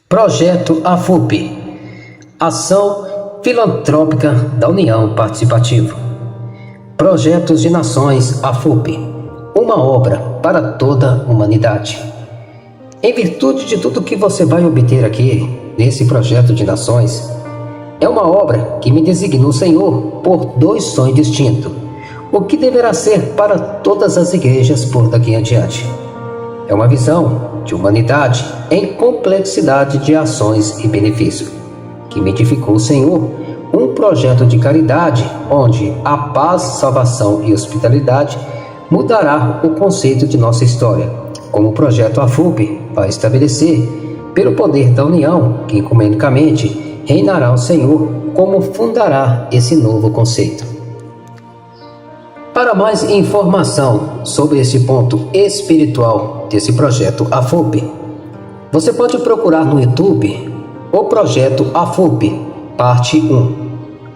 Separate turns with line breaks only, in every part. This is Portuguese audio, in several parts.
Projeto AFUP, Ação Filantrópica da União Participativa. Projetos de Nações AFUP, uma obra para toda a humanidade. Em virtude de tudo que você vai obter aqui, nesse projeto de nações, é uma obra que me designou o Senhor por dois sonhos distintos, o que deverá ser para todas as igrejas por daqui em diante. É uma visão de humanidade em complexidade de ações e benefícios, que me edificou o Senhor, um projeto de caridade onde a paz, salvação e hospitalidade mudará o conceito de nossa história, como o projeto AFUP vai estabelecer, pelo poder da união, que ecumenicamente reinará o Senhor, como fundará esse novo conceito. Para mais informação sobre esse ponto espiritual desse projeto AFUP, você pode procurar no YouTube o projeto AFUP, parte 1,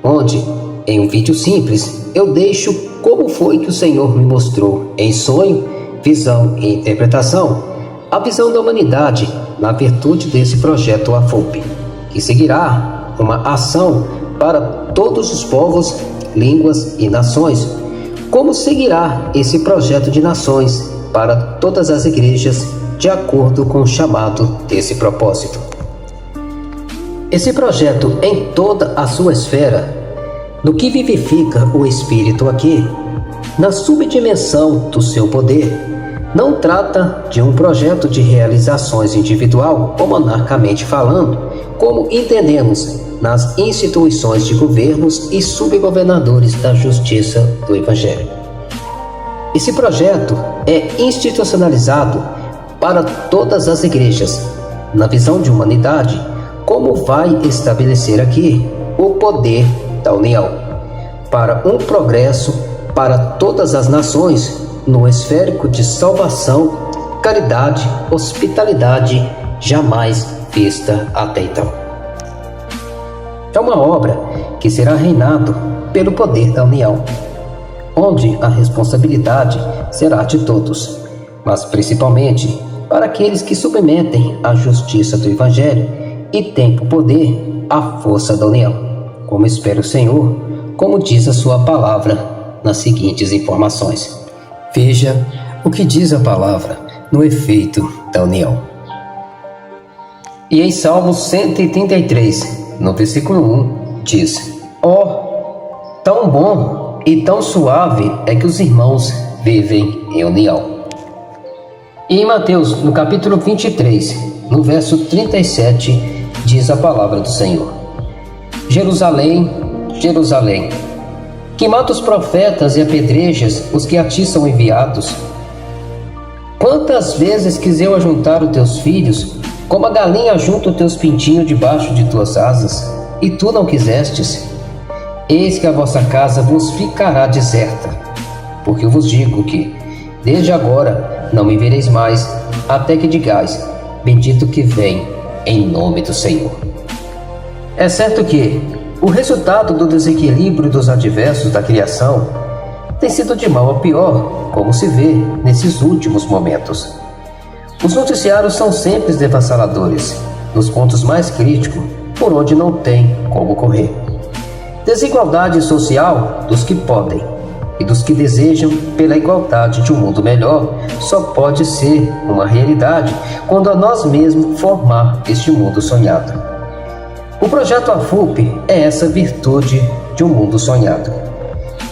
onde, em um vídeo simples, eu deixo como foi que o Senhor me mostrou em sonho, visão e interpretação, a visão da humanidade na virtude desse projeto AFUP, que seguirá uma ação para todos os povos, línguas e nações. Como seguirá esse projeto de nações para todas as igrejas de acordo com o chamado desse propósito? Esse projeto em toda a sua esfera, no que vivifica o Espírito aqui, na subdimensão do seu poder, não trata de um projeto de realizações individual ou monarcamente falando, como entendemos nas instituições de governos e subgovernadores da justiça do Evangelho. Esse projeto é institucionalizado para todas as igrejas, na visão de humanidade, como vai estabelecer aqui o poder da união, para um progresso para todas as nações no esférico de salvação, caridade, hospitalidade jamais vista até então. É uma obra que será reinado pelo poder da união, onde a responsabilidade será de todos, mas principalmente para aqueles que submetem à justiça do Evangelho e têm por poder a força da união, como espera o Senhor, como diz a sua palavra nas seguintes informações. Veja o que diz a palavra no efeito da união. E em Salmo 133, no versículo 1, diz: Ó, tão bom e tão suave é que os irmãos vivem em união. E em Mateus, no capítulo 23, no verso 37, diz a palavra do Senhor: Jerusalém, Jerusalém, que mata os profetas e apedrejas os que a ti são enviados. Quantas vezes quis eu ajuntar os teus filhos, como a galinha junta os teus pintinhos debaixo de tuas asas, e tu não quisestes? Eis que a vossa casa vos ficará deserta, porque eu vos digo que, desde agora, não me vereis mais, até que digais: bendito que vem em nome do Senhor. É certo que o resultado do desequilíbrio dos adversos da criação tem sido de mal a pior, como se vê nesses últimos momentos. Os noticiários são sempre devassaladores, nos pontos mais críticos, por onde não tem como correr. Desigualdade social dos que podem e dos que desejam pela igualdade de um mundo melhor só pode ser uma realidade quando a nós mesmos formar este mundo sonhado. O projeto AFUP é essa virtude de um mundo sonhado.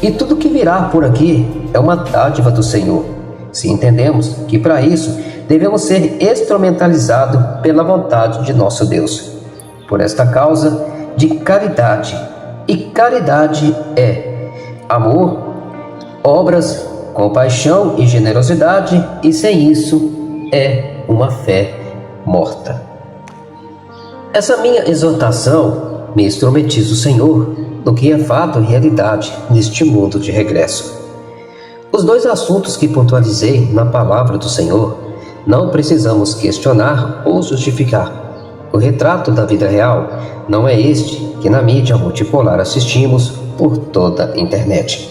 E tudo que virá por aqui é uma dádiva do Senhor, se entendemos que para isso devemos ser instrumentalizados pela vontade de nosso Deus. Por esta causa de caridade, e caridade é amor, obras, compaixão e generosidade, e sem isso é uma fé morta. Essa minha exortação me instrumentiza o Senhor no que é fato e realidade neste mundo de regresso. Os dois assuntos que pontualizei na palavra do Senhor não precisamos questionar ou justificar. O retrato da vida real não é este que na mídia multipolar assistimos por toda a internet.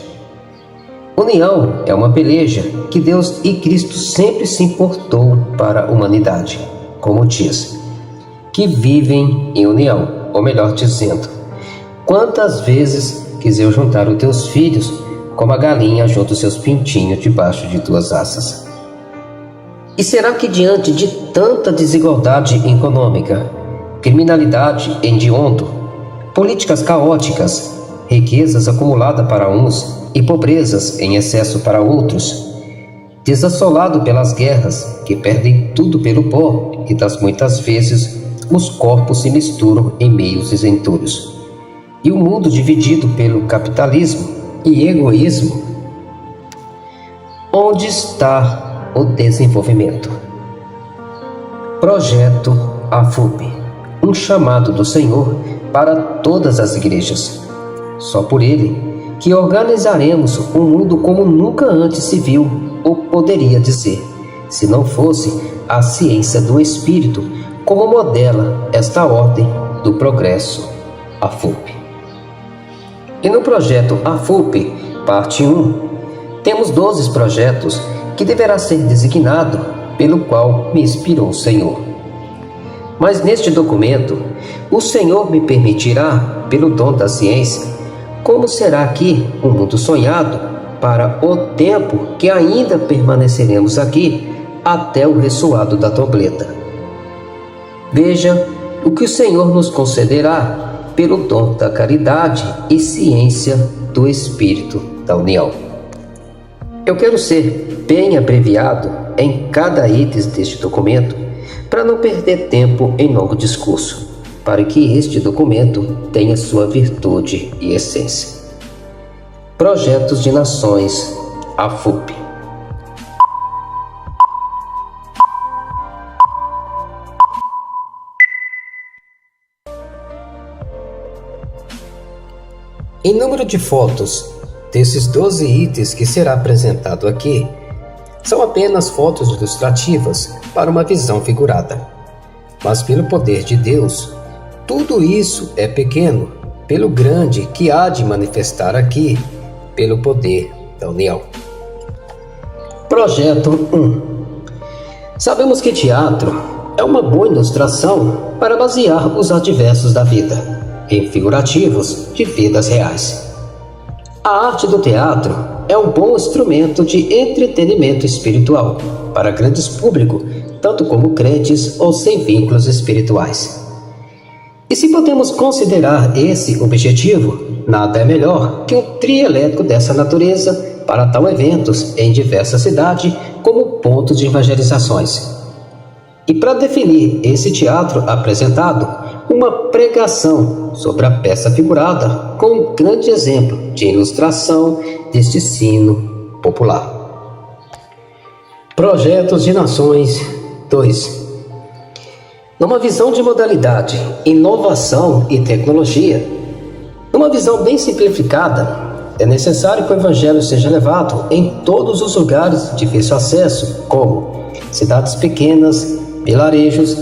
União é uma peleja que Deus e Cristo sempre se importou para a humanidade, como diz: que vivem em união, ou melhor dizendo, quantas vezes quis eu juntar os teus filhos como a galinha junta os seus pintinhos debaixo de tuas asas? E será que diante de tanta desigualdade econômica, criminalidade hedionda, políticas caóticas, riquezas acumuladas para uns e pobrezas em excesso para outros, desassolado pelas guerras que perdem tudo pelo pó e das muitas vezes os corpos se misturam em meios isentúrios, e o mundo dividido pelo capitalismo e egoísmo, onde está o desenvolvimento? Projeto AFUP, um chamado do Senhor para todas as igrejas. Só por ele que organizaremos um mundo como nunca antes se viu ou poderia dizer, se não fosse a ciência do Espírito como modela esta ordem do progresso AFUP. E no projeto AFUP, parte 1, temos 12 projetos que deverá ser designado pelo qual me inspirou o Senhor. Mas neste documento, o Senhor me permitirá, pelo dom da ciência, como será aqui um mundo sonhado para o tempo que ainda permaneceremos aqui até o ressoado da trombeta. Veja o que o Senhor nos concederá pelo dom da caridade e ciência do Espírito da União. Eu quero ser bem abreviado em cada item deste documento para não perder tempo em longo discurso, para que este documento tenha sua virtude e essência. Projetos de Nações, AFUP. Em número de fotos desses 12 itens que será apresentado aqui, são apenas fotos ilustrativas para uma visão figurada. Mas pelo poder de Deus, tudo isso é pequeno, pelo grande que há de manifestar aqui, pelo poder da união. Projeto 1. Sabemos que teatro é uma boa ilustração para basear os adversos da vida em figurativos de vidas reais. A arte do teatro é um bom instrumento de entretenimento espiritual para grandes públicos, tanto como crentes ou sem vínculos espirituais. E se podemos considerar esse objetivo, nada é melhor que um trio elétrico dessa natureza para tal eventos em diversas cidades como ponto de evangelizações. E para definir esse teatro apresentado, uma pregação sobre a peça figurada com um grande exemplo de ilustração deste ensino popular. Projetos de Nações 2. Numa visão de modalidade, inovação e tecnologia, numa visão bem simplificada, é necessário que o Evangelho seja levado em todos os lugares de difícil acesso, como cidades pequenas, vilarejos,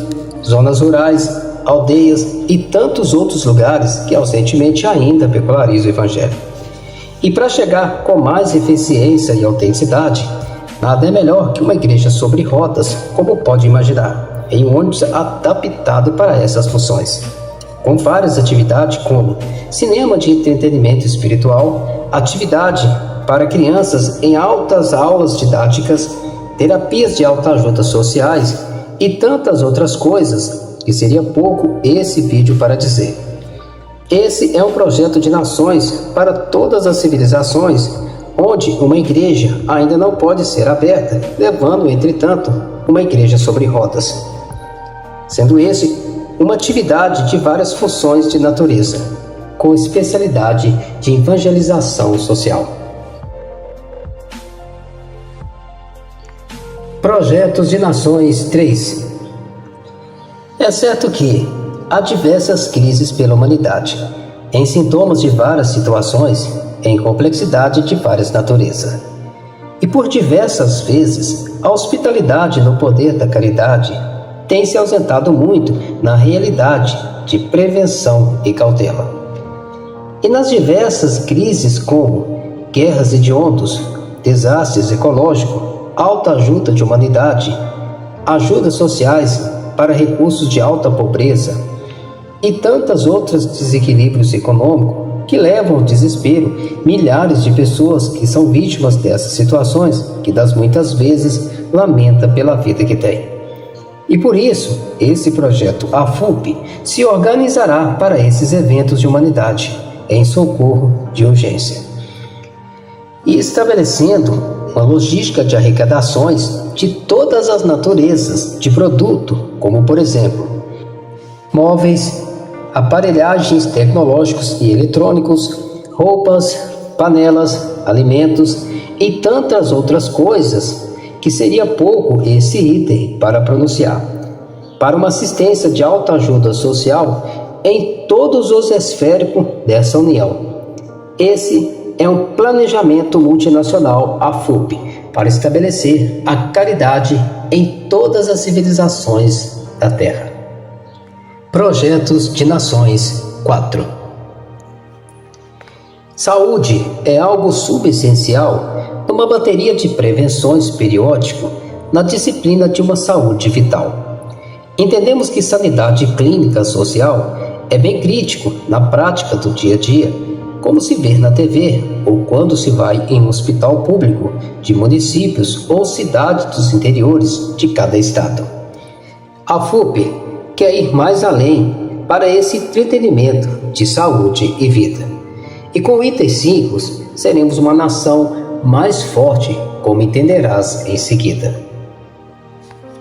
zonas rurais, aldeias e tantos outros lugares que ausentemente ainda popularizam o Evangelho. E para chegar com mais eficiência e autenticidade, nada é melhor que uma igreja sobre rodas, como pode imaginar, em um ônibus adaptado para essas funções, com várias atividades como cinema de entretenimento espiritual, atividade para crianças em altas aulas didáticas, terapias de autoajuda sociais e tantas outras coisas que seria pouco esse vídeo para dizer. Esse é um projeto de nações para todas as civilizações, onde uma igreja ainda não pode ser aberta, levando, entretanto, uma igreja sobre rodas. Sendo esse uma atividade de várias funções de natureza, com especialidade de evangelização social. Projetos de Nações 3. É certo que há diversas crises pela humanidade, em sintomas de várias situações, em complexidade de várias naturezas. E por diversas vezes, a hospitalidade no poder da caridade tem se ausentado muito na realidade de prevenção e cautela. E nas diversas crises como guerras hediondas, desastres ecológicos, alta ajuda de humanidade, ajudas sociais, para recursos de alta pobreza e tantos outros desequilíbrios econômicos que levam ao desespero milhares de pessoas que são vítimas dessas situações, que das muitas vezes lamenta pela vida que tem. E por isso, esse projeto AFUP se organizará para esses eventos de humanidade em socorro de urgência. E estabelecendo uma logística de arrecadações de todas as naturezas de produto, como por exemplo, móveis, aparelhagens tecnológicos e eletrônicos, roupas, panelas, alimentos e tantas outras coisas, que seria pouco esse item para pronunciar, para uma assistência de autoajuda social em todos os esféricos dessa união. Esse é um planejamento multinacional AFUP para estabelecer a caridade em todas as civilizações da Terra. Projetos de Nações 4. Saúde é algo subessencial numa bateria de prevenções periódico na disciplina de uma saúde vital. Entendemos que sanidade clínica social é bem crítico na prática do dia a dia, como se vê na TV ou quando se vai em um hospital público de municípios ou cidades dos interiores de cada estado. A FUP quer ir mais além para esse entretenimento de saúde e vida. E com o item 5, seremos uma nação mais forte, como entenderás em seguida.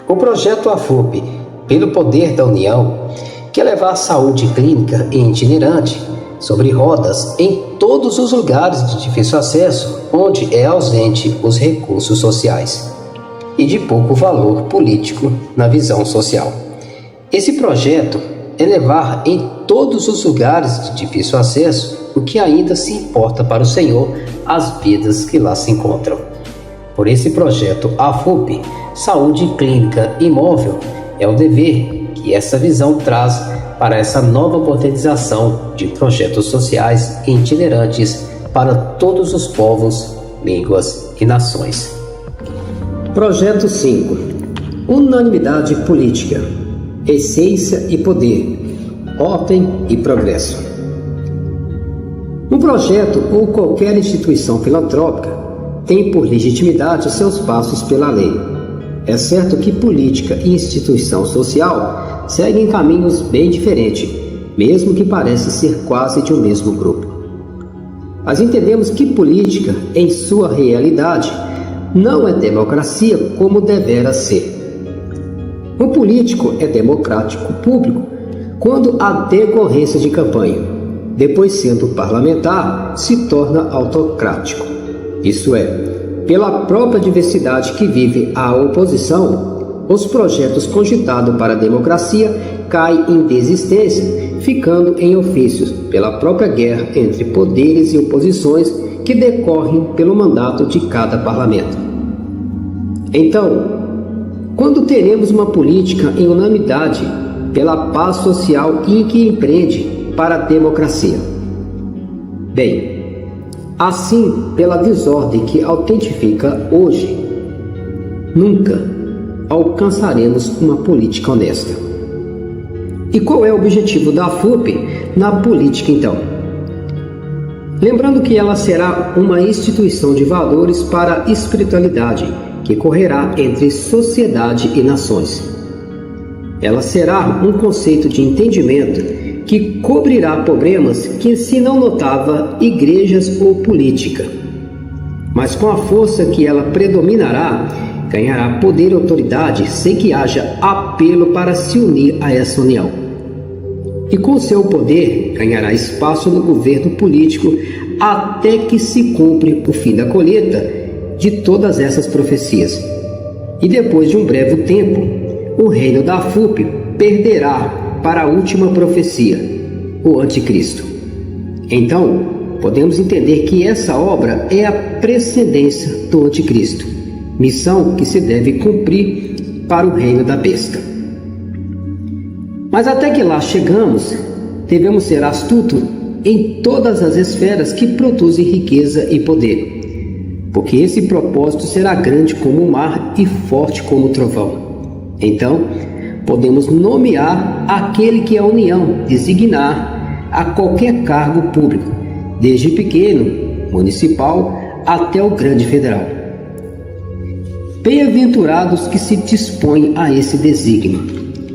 O projeto AFUP, pelo poder da União, quer levar saúde clínica e itinerante sobre rodas em todos os lugares de difícil acesso, onde é ausente os recursos sociais e de pouco valor político na visão social. Esse projeto é levar em todos os lugares de difícil acesso o que ainda se importa para o Senhor, as vidas que lá se encontram. Por esse projeto AFUP, Saúde Clínica Imóvel, é o dever que essa visão traz para essa nova modernização de projetos sociais e itinerantes para todos os povos, línguas e nações. Projeto 5. Unanimidade política, essência e poder, ordem e progresso. Um projeto ou qualquer instituição filantrópica tem por legitimidade seus passos pela lei. É certo que política e instituição social seguem caminhos bem diferentes, mesmo que pareça ser quase de um mesmo grupo. Mas entendemos que política, em sua realidade, não é democracia como devera ser. O político é democrático público quando há decorrência de campanha. Depois, sendo parlamentar, se torna autocrático. Isso é, pela própria diversidade que vive a oposição, os projetos cogitados para a democracia caem em desistência, ficando em ofícios pela própria guerra entre poderes e oposições que decorrem pelo mandato de cada parlamento. Então, quando teremos uma política em unanimidade pela paz social e que empreende para a democracia? Bem, assim, pela desordem que autentifica hoje, nunca alcançaremos uma política honesta. E qual é o objetivo da FUP na política, então? Lembrando que ela será uma instituição de valores para a espiritualidade, que correrá entre sociedade e nações. Ela será um conceito de entendimento que cobrirá problemas que se não notava igrejas ou política. Mas com a força que ela predominará, ganhará poder e autoridade sem que haja apelo para se unir a essa união. E com seu poder, ganhará espaço no governo político até que se cumpre o fim da colheita de todas essas profecias. E depois de um breve tempo, o reino da FUP perderá para a última profecia, o Anticristo. Então, podemos entender que essa obra é a precedência do Anticristo, missão que se deve cumprir para o reino da besta. Mas até que lá chegamos, devemos ser astutos em todas as esferas que produzem riqueza e poder, porque esse propósito será grande como o mar e forte como o trovão. Então, podemos nomear aquele que a União designar a qualquer cargo público, desde pequeno, municipal, até o grande federal. Bem-aventurados que se dispõem a esse desígnio,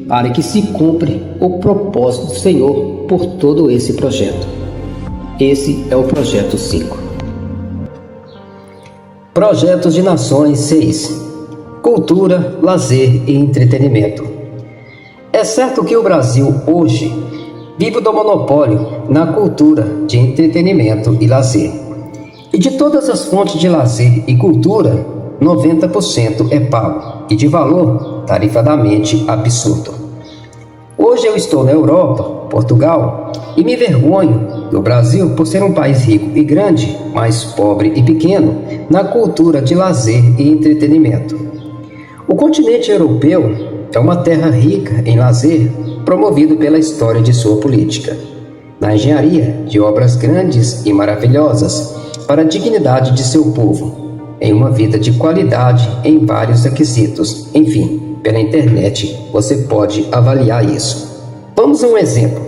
para que se cumpra o propósito do Senhor por todo esse projeto. Esse é o projeto 5. Projetos de Nações 6. Cultura, lazer e entretenimento. É certo que o Brasil hoje vive do monopólio na cultura de entretenimento e lazer. E de todas as fontes de lazer e cultura, 90% é pago e de valor tarifadamente absurdo. Hoje eu estou na Europa, Portugal, e me vergonho do Brasil por ser um país rico e grande, mas pobre e pequeno na cultura de lazer e entretenimento. O continente europeu é uma terra rica em lazer, promovido pela história de sua política, na engenharia de obras grandes e maravilhosas para a dignidade de seu povo, em uma vida de qualidade em vários requisitos. Enfim, pela internet você pode avaliar isso. Vamos a um exemplo.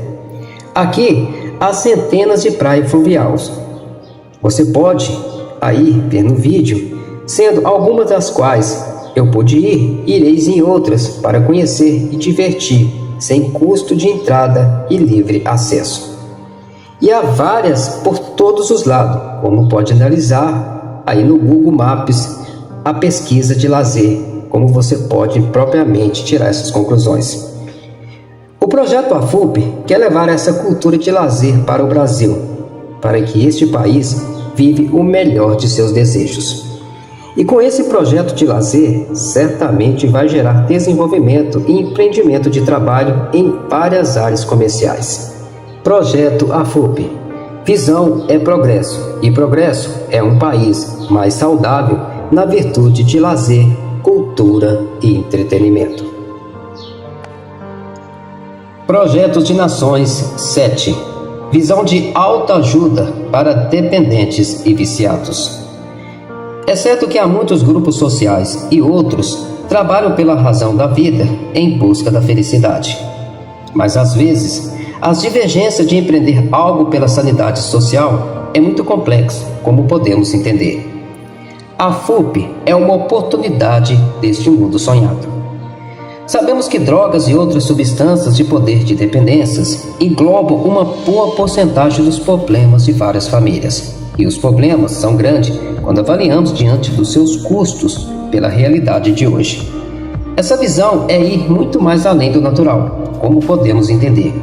Aqui há centenas de praias fluviais. Você pode aí ver no vídeo, sendo algumas das quais eu pude ir, ireis em outras para conhecer e divertir, sem custo de entrada e livre acesso. E há várias por todos os lados, como pode analisar aí no Google Maps a pesquisa de lazer, como você pode propriamente tirar essas conclusões. O projeto AFUP quer levar essa cultura de lazer para o Brasil, para que este país vive o melhor de seus desejos. E com esse projeto de lazer, certamente vai gerar desenvolvimento e empreendimento de trabalho em várias áreas comerciais. Projeto AFUP. Visão é progresso, e progresso é um país mais saudável na virtude de lazer, cultura e entretenimento. Projetos de Nações 7. Visão de autoajuda para dependentes e viciados. É certo que há muitos grupos sociais e outros trabalham pela razão da vida em busca da felicidade. Mas às vezes, as divergências de empreender algo pela sanidade social é muito complexo, como podemos entender. A FUP é uma oportunidade deste mundo sonhado. Sabemos que drogas e outras substâncias de poder de dependências englobam uma boa porcentagem dos problemas de várias famílias. E os problemas são grandes quando avaliamos diante dos seus custos pela realidade de hoje. Essa visão é ir muito mais além do natural, como podemos entender.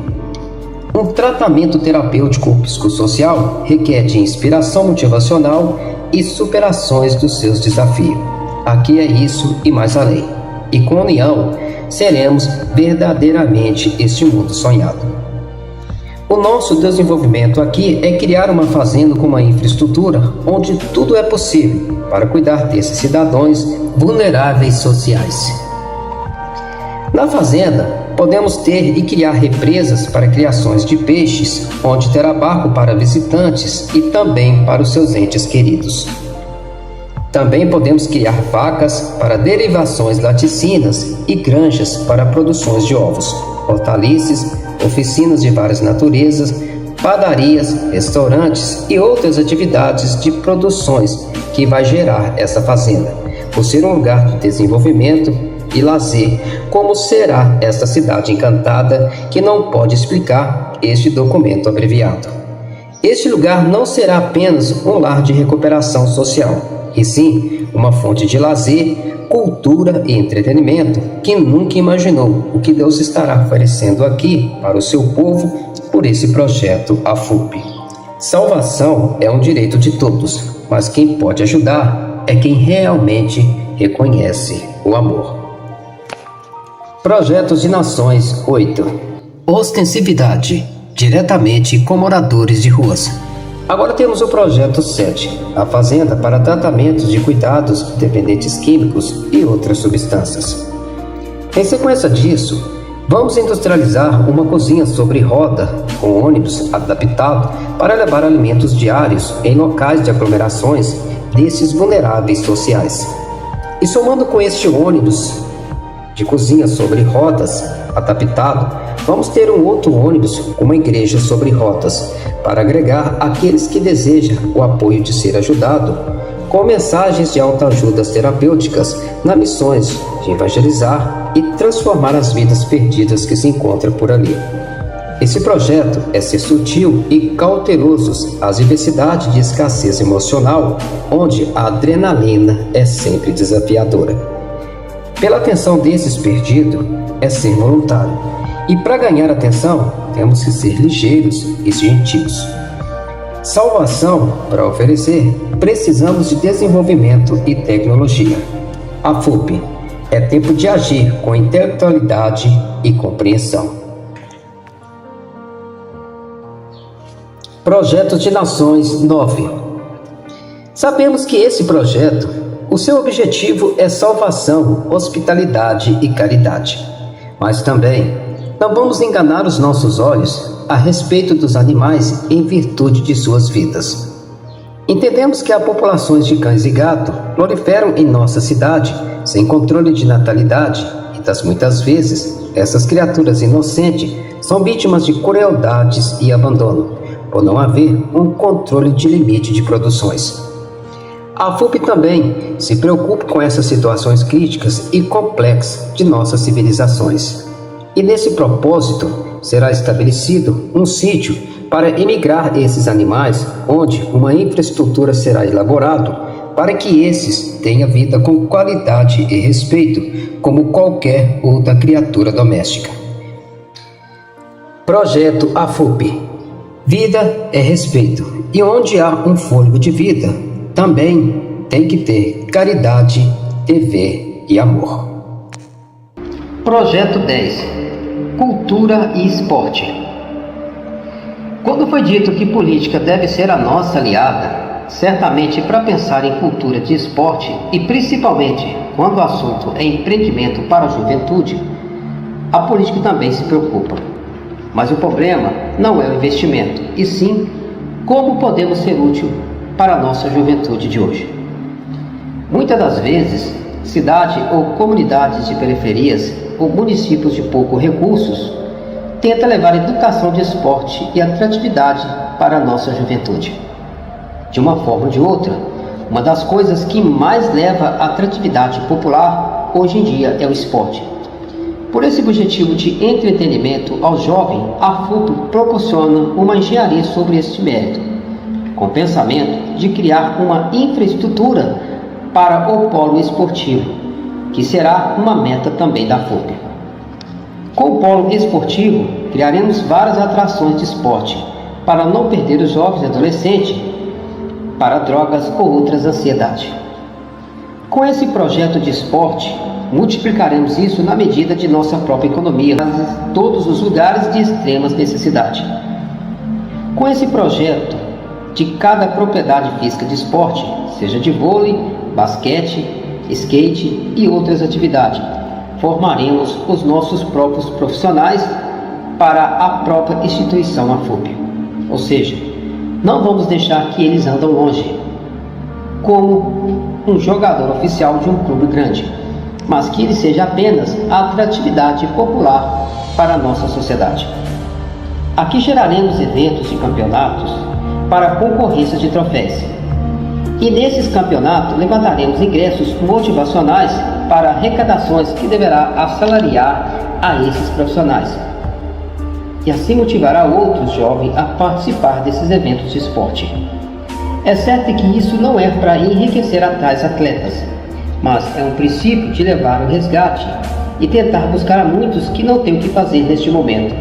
Um tratamento terapêutico psicossocial requer de inspiração motivacional e superações dos seus desafios. Aqui é isso e mais além. E com união, seremos verdadeiramente este mundo sonhado. O nosso desenvolvimento aqui é criar uma fazenda com uma infraestrutura onde tudo é possível para cuidar desses cidadãos vulneráveis sociais. Na fazenda, podemos ter e criar represas para criações de peixes, onde terá barco para visitantes e também para os seus entes queridos. Também podemos criar vacas para derivações laticínias e granjas para produções de ovos, hortaliças, oficinas de várias naturezas, padarias, restaurantes e outras atividades de produções que vai gerar essa fazenda, por ser um lugar de desenvolvimento e lazer, como será esta cidade encantada que não pode explicar este documento abreviado. Este lugar não será apenas um lar de recuperação social, e sim uma fonte de lazer, cultura e entretenimento que nunca imaginou o que Deus estará oferecendo aqui para o seu povo por esse projeto AFUP. Salvação é um direito de todos, mas quem pode ajudar é quem realmente reconhece o amor. Projetos de Nações 8. Ostensividade, diretamente com moradores de ruas. Agora temos o projeto 7, a fazenda para tratamentos de cuidados de dependentes químicos e outras substâncias. Em sequência disso, vamos industrializar uma cozinha sobre roda com ônibus adaptado para levar alimentos diários em locais de aglomerações desses vulneráveis sociais. E somando com este ônibus de cozinha sobre rodas, adaptado, vamos ter um outro ônibus com uma igreja sobre rodas, para agregar aqueles que desejam o apoio de ser ajudado, com mensagens de autoajudas terapêuticas nas missões de evangelizar e transformar as vidas perdidas que se encontram por ali. Esse projeto é ser sutil e cauteloso às diversidades de escassez emocional, onde a adrenalina é sempre desafiadora. Pela atenção desses perdidos, é ser voluntário. E para ganhar atenção, temos que ser ligeiros e gentis. Salvação para oferecer, precisamos de desenvolvimento e tecnologia. A FUP é tempo de agir com intelectualidade e compreensão. Projeto de Nações 9. Sabemos que esse projeto, o seu objetivo é salvação, hospitalidade e caridade. Mas também não vamos enganar os nossos olhos a respeito dos animais em virtude de suas vidas. Entendemos que há populações de cães e gato proliferam em nossa cidade sem controle de natalidade e das muitas vezes essas criaturas inocentes são vítimas de crueldades e abandono, por não haver um controle de limite de produções. A FUP também se preocupa com essas situações críticas e complexas de nossas civilizações. E nesse propósito será estabelecido um sítio para emigrar esses animais, onde uma infraestrutura será elaborada para que esses tenham vida com qualidade e respeito, como qualquer outra criatura doméstica. Projeto AFUP. Vida é respeito, e onde há um fôlego de vida, também tem que ter caridade, dever e amor. Projeto 10. Cultura e esporte. Quando foi dito que política deve ser a nossa aliada, certamente para pensar em cultura de esporte e principalmente quando o assunto é empreendimento para a juventude, a política também se preocupa. Mas o problema não é o investimento, e sim como podemos ser útil para a nossa juventude de hoje. Muitas das vezes, cidade ou comunidades de periferias ou municípios de poucos recursos tenta levar educação de esporte e atratividade para a nossa juventude. De uma forma ou de outra, uma das coisas que mais leva à atratividade popular hoje em dia é o esporte. Por esse objetivo de entretenimento ao jovem, a FUP proporciona uma engenharia sobre este mérito, com o pensamento de criar uma infraestrutura para o polo esportivo, que será uma meta também da FUP. Com o polo esportivo, criaremos várias atrações de esporte para não perder os jovens e adolescentes para drogas ou outras ansiedades. Com esse projeto de esporte, multiplicaremos isso na medida de nossa própria economia em todos os lugares de extremas necessidade. Com esse projeto, de cada propriedade física de esporte, seja de vôlei, basquete, skate e outras atividades, formaremos os nossos próprios profissionais para a própria instituição AFUP. Ou seja, não vamos deixar que eles andam longe, como um jogador oficial de um clube grande, mas que ele seja apenas a atratividade popular para a nossa sociedade. Aqui geraremos eventos e campeonatos para concorrências de troféus. E nesses campeonatos levantaremos ingressos motivacionais para arrecadações que deverá assalariar a esses profissionais. E assim motivará outros jovens a participar desses eventos de esporte. É certo que isso não é para enriquecer a tais atletas, mas é um princípio de levar o resgate e tentar buscar a muitos que não têm o que fazer neste momento.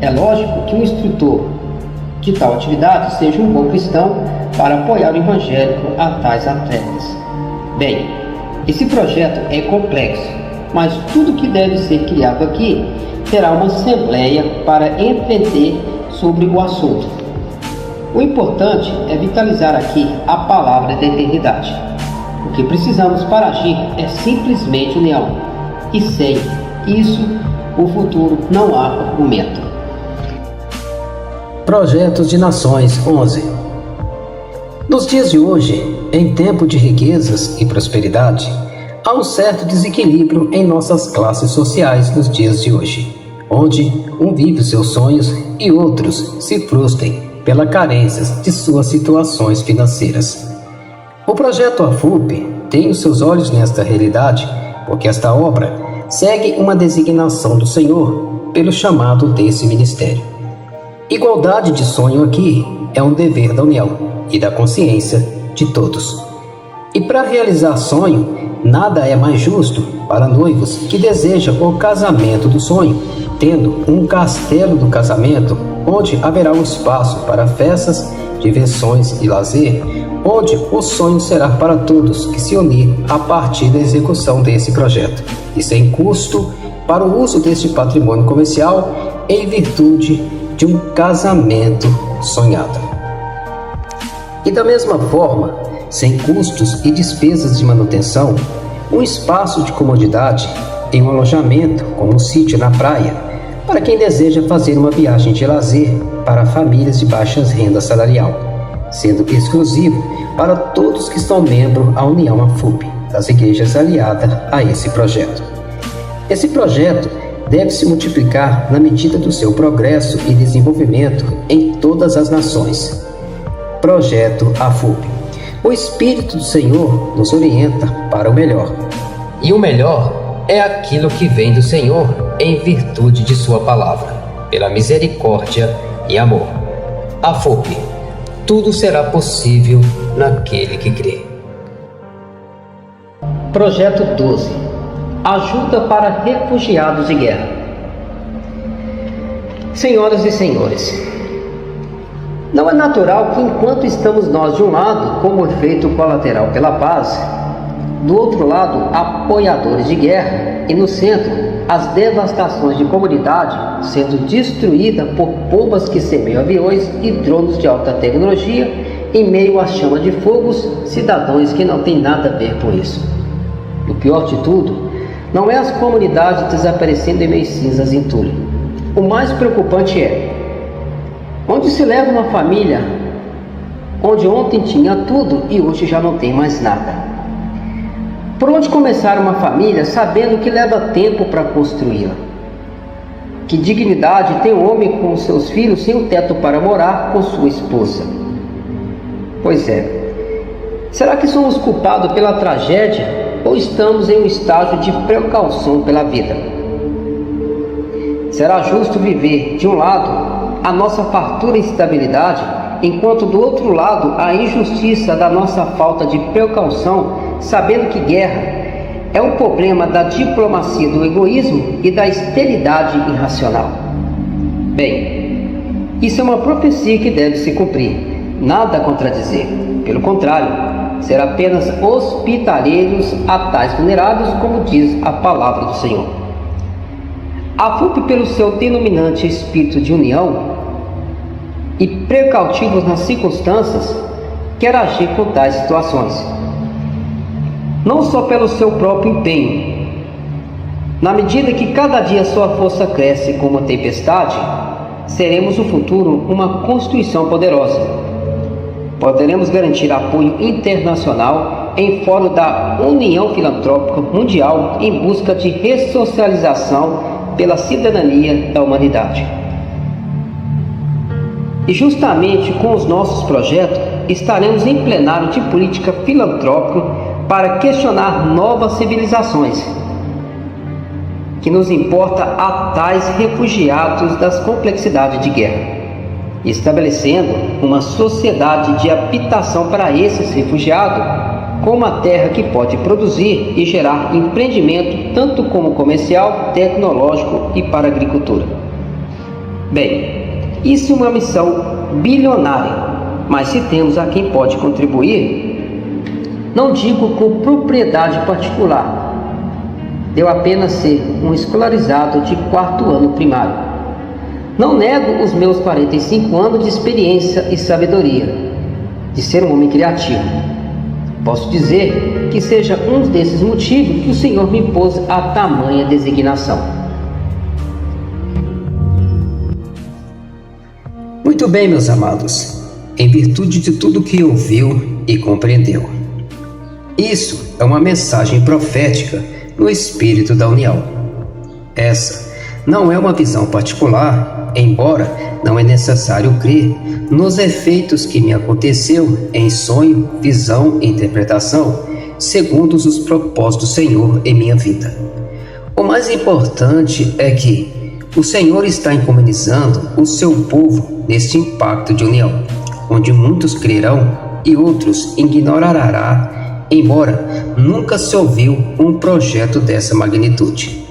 É lógico que um instrutor de tal atividade seja um bom cristão para apoiar o evangélico a tais atletas. Bem, esse projeto é complexo, mas tudo que deve ser criado aqui terá uma assembleia para entender sobre o assunto. O importante é vitalizar aqui a palavra da eternidade. O que precisamos para agir é simplesmente união, e sem isso, o futuro não há argumento. Projetos de Nações 11. Nos dias de hoje, em tempo de riquezas e prosperidade, há um certo desequilíbrio em nossas classes sociais nos dias de hoje, onde um vive os seus sonhos e outros se frustram pela carência de suas situações financeiras. O projeto AFUP tem os seus olhos nesta realidade, porque esta obra segue uma designação do Senhor pelo chamado desse ministério. Igualdade de sonho aqui é um dever da união e da consciência de todos. E para realizar sonho, nada é mais justo para noivos que desejam o casamento do sonho, tendo um castelo do casamento, onde haverá um espaço para festas, diversões e lazer, onde o sonho será para todos que se unir a partir da execução desse projeto, e sem custo para o uso deste patrimônio comercial em virtude de um casamento sonhado. E da mesma forma, sem custos e despesas de manutenção, um espaço de comodidade em um alojamento como um sítio na praia, para quem deseja fazer uma viagem de lazer para famílias de baixa renda salarial, sendo exclusivo para todos que estão membros à União AFUP, das igrejas aliadas a esse projeto. Esse projeto deve se multiplicar na medida do seu progresso e desenvolvimento em todas as nações. Projeto AFUP. O Espírito do Senhor nos orienta para o melhor. E o melhor é aquilo que vem do Senhor em virtude de sua palavra, pela misericórdia e amor. AFUP. Tudo será possível naquele que crê. Projeto 12. Ajuda para refugiados de guerra. Senhoras e senhores, não é natural que enquanto estamos nós de um lado, como efeito colateral pela paz, do outro lado, apoiadores de guerra, e no centro, as devastações de comunidade sendo destruída por bombas que semeiam aviões e drones de alta tecnologia, em meio à chama de fogos, cidadãos que não têm nada a ver com isso. O pior de tudo, não é as comunidades desaparecendo em meio cinzas em entulho. O mais preocupante é onde se leva uma família onde ontem tinha tudo e hoje já não tem mais nada. Por onde começar uma família sabendo que leva tempo para construí-la? Que dignidade tem um homem com seus filhos sem um teto para morar com sua esposa? Pois é, será que somos culpados pela tragédia ou estamos em um estágio de precaução pela vida? Será justo viver, de um lado, a nossa fartura e estabilidade, enquanto do outro lado a injustiça da nossa falta de precaução, sabendo que guerra é um problema da diplomacia do egoísmo e da esterilidade irracional? Bem, isso é uma profecia que deve se cumprir, nada a contradizer. Pelo contrário, ser apenas hospitaleiros a tais vulneráveis, como diz a palavra do Senhor. A AFUP, pelo seu denominante espírito de união e precautivos nas circunstâncias, quer agir com tais situações, não só pelo seu próprio empenho. Na medida que cada dia sua força cresce como uma tempestade, seremos no futuro uma constituição poderosa. Poderemos garantir apoio internacional em fórum da União Filantrópica Mundial em busca de ressocialização pela cidadania da humanidade. E justamente com os nossos projetos estaremos em plenário de política filantrópica para questionar novas civilizações, que nos importa a tais refugiados das complexidades de guerra, estabelecendo uma sociedade de habitação para esses refugiados, com uma terra que pode produzir e gerar empreendimento tanto como comercial, tecnológico e para a agricultura. Bem, isso é uma missão bilionária, mas se temos a quem pode contribuir, não digo com propriedade particular, devo apenas ser um escolarizado de 4º ano primário. Não nego os meus 45 anos de experiência e sabedoria, de ser um homem criativo. Posso dizer que seja um desses motivos que o Senhor me impôs a tamanha designação. Muito bem, meus amados, em virtude de tudo que ouviu e compreendeu. Isso é uma mensagem profética no espírito da união. Essa não é uma visão particular, embora não é necessário crer nos efeitos que me aconteceu em sonho, visão e interpretação, segundo os propósitos do Senhor em minha vida. O mais importante é que o Senhor está encomenizando o seu povo neste impacto de união, onde muitos crerão e outros ignorarão, embora nunca se ouviu um projeto dessa magnitude.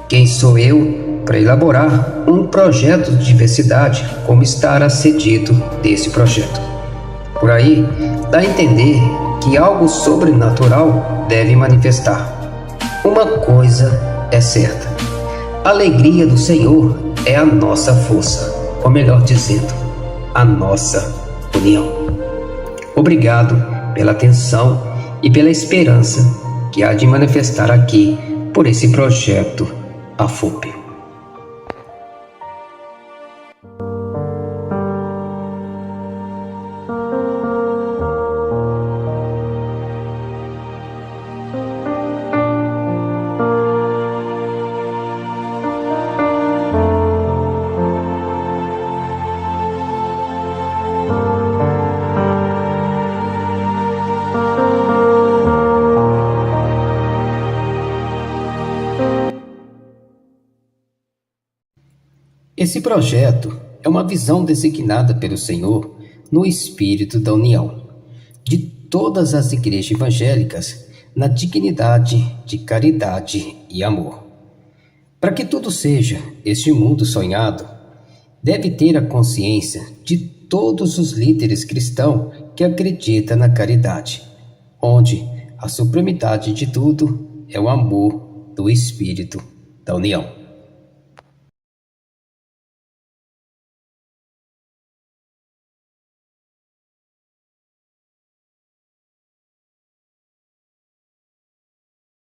Quem sou eu para elaborar um projeto de diversidade como está a ser dito desse projeto? Por aí, dá a entender que algo sobrenatural deve manifestar. Uma coisa é certa: a alegria do Senhor é a nossa força, ou melhor dizendo, a nossa união. Obrigado pela atenção e pela esperança que há de manifestar aqui por esse projeto AFUP. Esse projeto é uma visão designada pelo Senhor no espírito da união de todas as igrejas evangélicas na dignidade de caridade e amor. Para que tudo seja este mundo sonhado, deve ter a consciência de todos os líderes cristãos que acreditam na caridade, onde a supremidade de tudo é o amor do espírito da união.